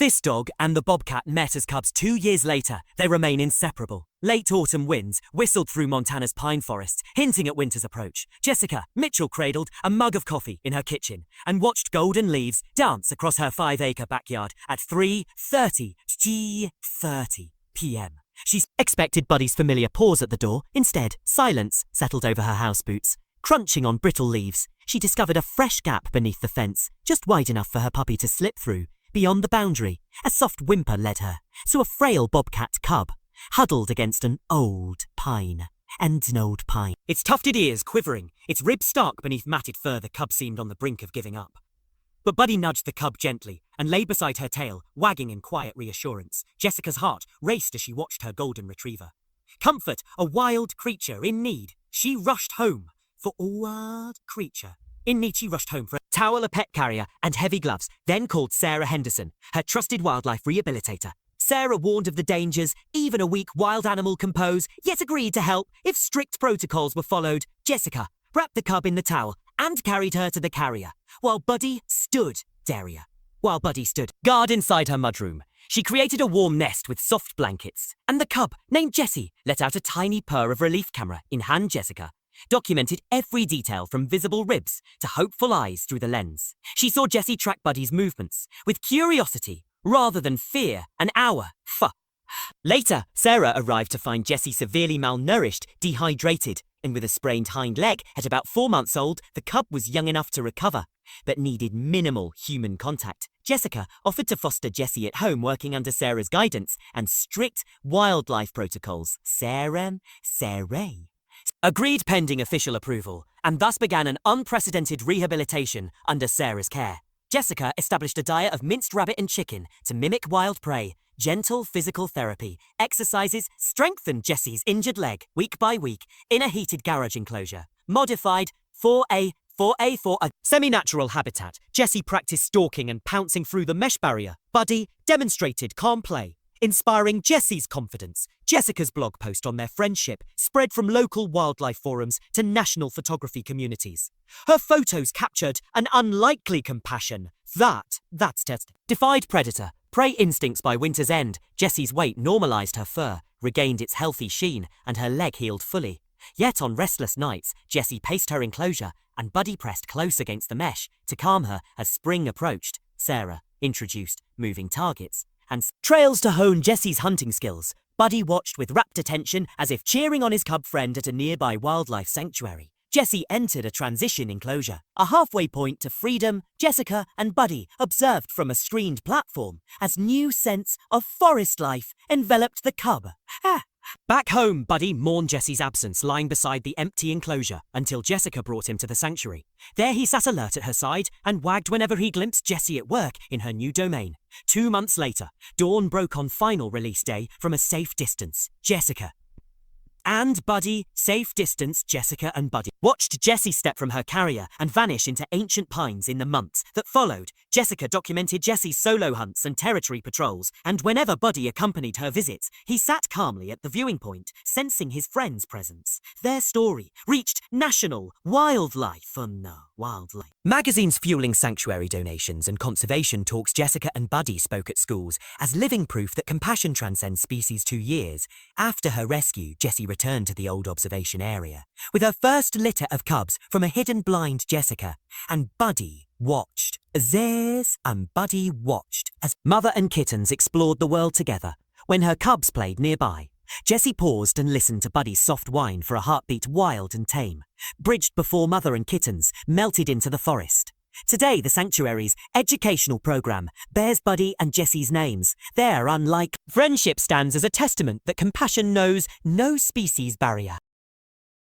This dog and the Bobcat met as cubs 2 years later. They remain inseparable. Late autumn winds whistled through Montana's pine forests, hinting at winter's approach. Jessica Mitchell cradled a mug of coffee in her kitchen and watched golden leaves dance across her 5-acre backyard at 3:30 p.m. She expected Buddy's familiar pause at the door. Instead, silence settled over her house boots. Crunching on brittle leaves, she discovered a fresh gap beneath the fence, just wide enough for her puppy to slip through. Beyond the boundary, a soft whimper led her to a frail bobcat cub, huddled against an old pine. Its tufted ears quivering, its ribs stark beneath matted fur. The cub seemed on the brink of giving up. But Buddy nudged the cub gently and lay beside her tail, wagging in quiet reassurance. Jessica's heart raced as she watched her golden retriever. Comfort, a wild creature in need. She rushed home for a wild creature. In need, she rushed home for a towel, a pet carrier, and heavy gloves, then called Sarah Henderson, her trusted wildlife rehabilitator. Sarah warned of the dangers even a weak wild animal can pose, yet agreed to help if strict protocols were followed. Jessica wrapped the cub in the towel and carried her to the carrier, while Buddy stood guard inside her mudroom. She created a warm nest with soft blankets, and the cub, named Jessie, let out a tiny purr of relief. Camera in hand, Jessica documented every detail from visible ribs to hopeful eyes through the lens. She saw Jessie track Buddy's movements with curiosity rather than fear. An hour. Later, Sarah arrived to find Jessie severely malnourished, dehydrated, and with a sprained hind leg. At about 4 months old, the cub was young enough to recover, but needed minimal human contact. Jessica offered to foster Jessie at home, working under Sarah's guidance and strict wildlife protocols. Sarah agreed pending official approval, and thus began an unprecedented rehabilitation under Sarah's care. Jessica established a diet of minced rabbit and chicken to mimic wild prey. Gentle physical therapy, exercises strengthened Jessie's injured leg week by week in a heated garage enclosure. Modified for a semi-natural habitat, Jessie practiced stalking and pouncing through the mesh barrier. Buddy demonstrated calm play, inspiring Jessie's confidence. Jessica's blog post on their friendship spread from local wildlife forums to national photography communities. Her photos captured an unlikely compassion that's tested. Defied predator, prey instincts. By winter's end, Jessie's weight normalized, her fur regained its healthy sheen, and her leg healed fully. Yet on restless nights, Jessie paced her enclosure, and Buddy pressed close against the mesh to calm her as spring approached. Sarah introduced moving targets and trails to hone Jessie's hunting skills. Buddy watched with rapt attention, as if cheering on his cub friend at a nearby wildlife sanctuary. Jessie entered a transition enclosure, a halfway point to freedom. Jessica and Buddy observed from a screened platform as new sense of forest life enveloped the cub. Back home, Buddy mourned Jessie's absence, lying beside the empty enclosure until Jessica brought him to the sanctuary. There he sat alert at her side and wagged whenever he glimpsed Jessie at work in her new domain. 2 months later, dawn broke on final release day from a safe distance. Jessica and Buddy watched Jessie step from her carrier and vanish into ancient pines. In the months that followed, Jessica documented Jessie's solo hunts and territory patrols, and whenever Buddy accompanied her visits, he sat calmly at the viewing point, sensing his friend's presence. Their story reached national wildlife magazines, fueling sanctuary donations and conservation talks. Jessica and Buddy spoke at schools as living proof that compassion transcends species. 2 years after her rescue, Jessie returned to the old observation area with her first litter of cubs from a hidden blind. Jessica and Buddy watched as mother and kittens explored the world together. When her cubs played nearby, Jessie paused and listened to Buddy's soft whine for a heartbeat wild and tame, bridged before mother and kittens melted into the forest. Today, the sanctuary's educational program bears Buddy and Jessie's names. Their unlike friendship stands as a testament that compassion knows no species barrier.